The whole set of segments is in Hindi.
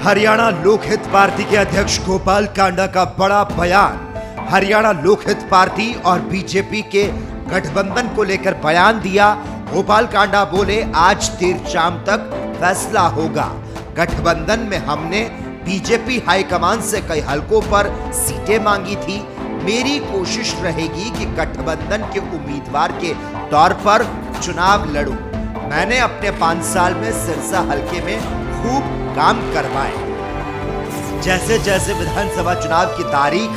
हरियाणा लोकहित पार्टी के अध्यक्ष गोपाल कांडा का बड़ा बयान। हरियाणा लोकहित पार्टी और बीजेपी के गठबंधन को लेकर बयान दिया। गोपाल कांडा बोले, आज देर शाम तक फैसला होगा। गठबंधन में हमने बीजेपी हाईकमान से कई हलकों पर सीटें मांगी थी। मेरी कोशिश रहेगी कि गठबंधन के उम्मीदवार के तौर पर चुनाव लड़ूं। मैंने अपने 5 साल में सिरसा हलके में खूब काम करवाए। जैसे जैसे विधानसभा चुनाव की तारीख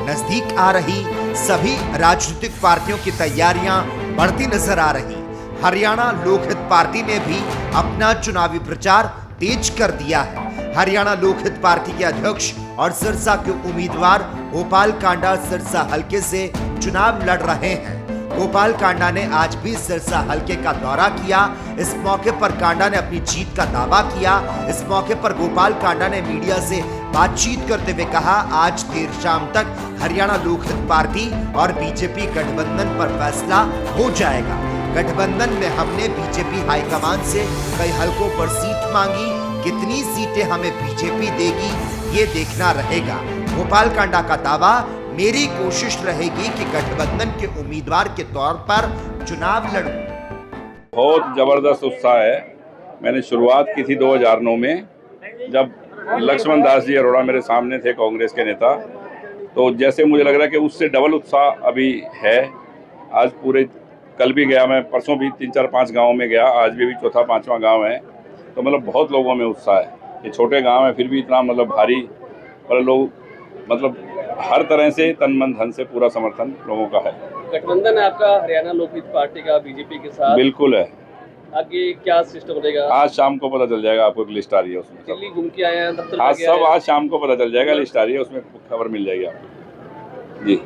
नजदीक आ रही, सभी राजनीतिक पार्टियों की तैयारियां बढ़ती नजर आ रही। हरियाणा लोकहित पार्टी ने भी अपना चुनावी प्रचार तेज कर दिया है। हरियाणा लोकहित पार्टी के अध्यक्ष और सिरसा के उम्मीदवार गोपाल कांडा सिरसा हलके से चुनाव लड़ रहे हैं। गोपाल कांडा ने आज भी सिरसा हलके का दौरा किया। इस मौके पर कांडा ने अपनी जीत का दावा किया। इस मौके पर गोपाल कांडा ने मीडिया से बातचीत करते हुए कहा, आज देर शाम तक हरियाणा लोकहित पार्टी और बीजेपी गठबंधन पर फैसला हो जाएगा। गठबंधन में हमने बीजेपी हाईकमान से कई हलकों पर सीट मांगी। कितनी सीटें हमें बीजेपी देगी, ये देखना रहेगा। गोपाल कांडा का दावा, मेरी कोशिश रहेगी कि गठबंधन के उम्मीदवार के तौर पर चुनाव लड़ूं। बहुत जबरदस्त उत्साह है। मैंने शुरुआत की थी 2009 में, जब लक्ष्मण दास जी अरोड़ा मेरे सामने थे, कांग्रेस के नेता। तो जैसे मुझे लग रहा है कि उससे डबल उत्साह अभी है। आज पूरे, कल भी गया मैं, परसों भी 3-4-5 गाँव में गया, आज भी चौथा 5वां गाँव है। तो मतलब बहुत लोगों में उत्साह है। ये छोटे गांव है, फिर भी इतना मतलब भारी, और लोग मतलब हर तरह से तन मन धन से पूरा समर्थन लोगों का है। गठबंधन है आपका हरियाणा लोकहित पार्टी का बीजेपी के साथ? बिल्कुल है। आगे क्या सिस्टम रहेगा? आज शाम को पता चल जाएगा आपको। एक लिस्ट आ रही है उसमें। दिल्ली घूम के आए हैं, दफ्तर आज सब आज शाम को पता चल जाएगा। लिस्ट आ रही है, उसमें खबर मिल जाएगी आपको। जी।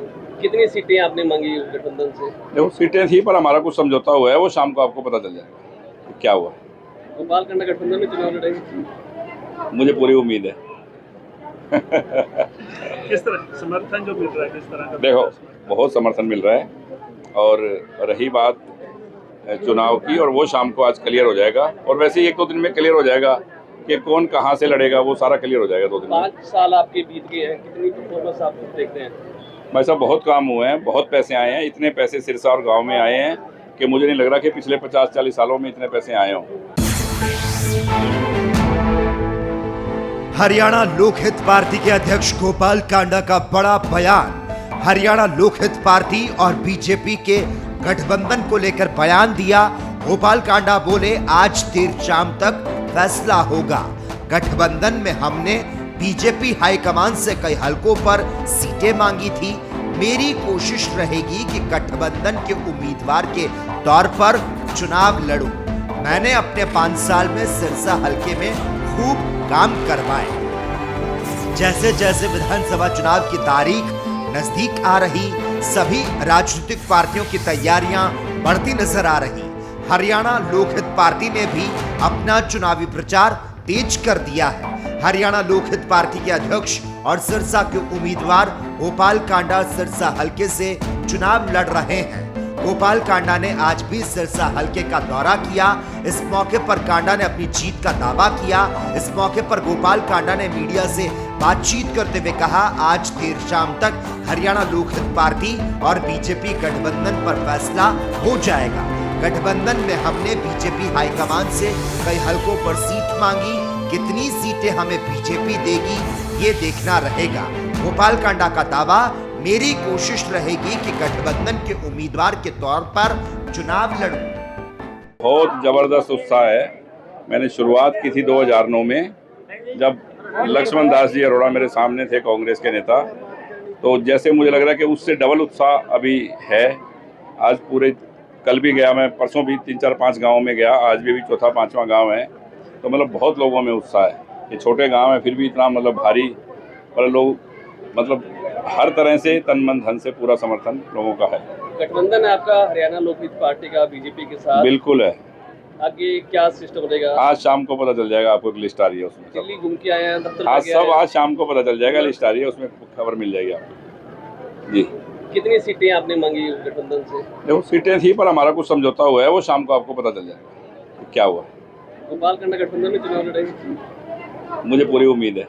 कितनी सीटें आपने मांगी गठबंधन से? देखो, सीटें थी पर हमारा कुछ समझौता हुआ है, वो शाम को आपको पता चल जाएगा क्या हुआ। गोपाल कांडा गठबंधन में चुनाव लड़ेंगे? मुझे पूरी उम्मीद है। किस तरह समर्थन जो मिल रहा है, किस तरह का? देखो, बहुत समर्थन मिल रहा है। और रही बात चुनाव की, और वो शाम को आज क्लियर हो जाएगा। और वैसे ही 1-2 दिन में क्लियर हो जाएगा कि कौन कहां से लड़ेगा, वो सारा क्लियर हो जाएगा 2 दिन में। 5 साल आपके बीत गए हैं, कितनी परफॉर्मेंस आप देखते हैं? भाई साहब, बहुत काम हुए हैं, बहुत पैसे आए हैं। इतने पैसे सिरसा और गाँव में आए हैं कि मुझे नहीं लग रहा कि पिछले 50-40 सालों में इतने पैसे आए हों। हरियाणा लोकहित पार्टी के अध्यक्ष गोपाल कांडा का बड़ा बयान। हरियाणा लोकहित पार्टी और बीजेपी के गठबंधन को लेकर बयान दिया। गोपाल कांडा बोले, आज देर शाम तक फैसला होगा। गठबंधन में हमने बीजेपी हाईकमान से कई हलकों पर सीटें मांगी थी। मेरी कोशिश रहेगी कि गठबंधन के उम्मीदवार के तौर पर चुनाव लड़ूं। मैंने अपने 5 साल में सिरसा हलके में खूब काम करवाए। जैसे जैसे विधानसभा चुनाव की तारीख नजदीक आ रही, सभी राजनीतिक पार्टियों की तैयारियां बढ़ती नजर आ रही। हरियाणा लोकहित पार्टी ने भी अपना चुनावी प्रचार तेज कर दिया है। हरियाणा लोकहित पार्टी के अध्यक्ष और सिरसा के उम्मीदवार गोपाल कांडा सिरसा हलके से चुनाव लड़ रहे हैं। गोपाल कांडा ने आज भी सिरसा हलके का दौरा किया। इस मौके पर कांडा ने अपनी जीत का दावा किया। इस मौके पर गोपाल कांडा ने मीडिया से बातचीत करते हुए कहा, आज देर शाम तक हरियाणा लोकहित पार्टी और बीजेपी गठबंधन पर फैसला हो जाएगा। गठबंधन में हमने बीजेपी हाईकमान से कई हलकों पर सीट मांगी। कितनी सीटें हमें बीजेपी देगी, ये देखना रहेगा। गोपाल कांडा का दावा, मेरी कोशिश रहेगी कि गठबंधन के उम्मीदवार के तौर पर चुनाव लड़ूं। बहुत जबरदस्त उत्साह है। मैंने शुरुआत की थी 2009 में, जब लक्ष्मण दास जी अरोड़ा मेरे सामने थे, कांग्रेस के नेता। तो जैसे मुझे लग रहा है कि उससे डबल उत्साह अभी है। आज पूरे, कल भी गया मैं, परसों भी 3-4-5 गाँव में गया, आज भी चौथा 5वां गाँव है। तो मतलब बहुत लोगों में उत्साह है। ये छोटे गांव है, फिर भी इतना मतलब भारी, और लोग मतलब हर तरह से तन मन धन से पूरा समर्थन लोगों का है। गठबंधन है आपका हरियाणा लोकहित पार्टी का बीजेपी के साथ? बिल्कुल है। आगे क्या सिस्टम रहेगा? आज शाम को पता चल जाएगा आपको। एक लिस्ट आ रही है उसमें। दिल्ली घूम के आए हैं, दफ्तर आज सब आज शाम को पता चल जाएगा। लिस्ट आ रही है, उसमें खबर मिल जाएगी आपको। जी। कितनी सीटें आपने मांगी गठबंधन से? देखो, सीटें थी पर हमारा कुछ समझौता हुआ है, वो शाम को आपको पता चल जाएगा क्या हुआ। गोपाल कांडा गठबंधन में चुनाव लड़ेंगे? मुझे पूरी उम्मीद है।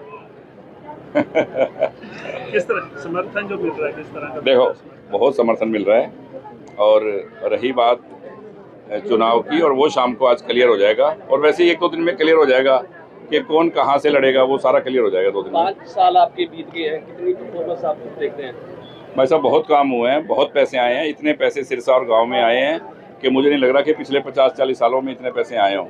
किस तरह समर्थन जो मिल रहा है, किस तरह का? देखो, बहुत समर्थन मिल रहा है और रही बात चुनाव की, और वो शाम को आज क्लियर हो जाएगा, और वैसे ही 1-2 दिन में क्लियर हो जाएगा कि कौन कहाँ से लड़ेगा, वो सारा क्लियर हो जाएगा 2 दिन में। 5 साल आपके बीत गए हैं, कितनी परफॉर्मेंस आप देखते हैं? भाई साहब, बहुत काम हुए हैं, बहुत पैसे आए हैं, इतने पैसे सिरसा और गांव में आए हैं कि मुझे नहीं लग रहा कि पिछले 50-40 सालों में इतने पैसे आए हों।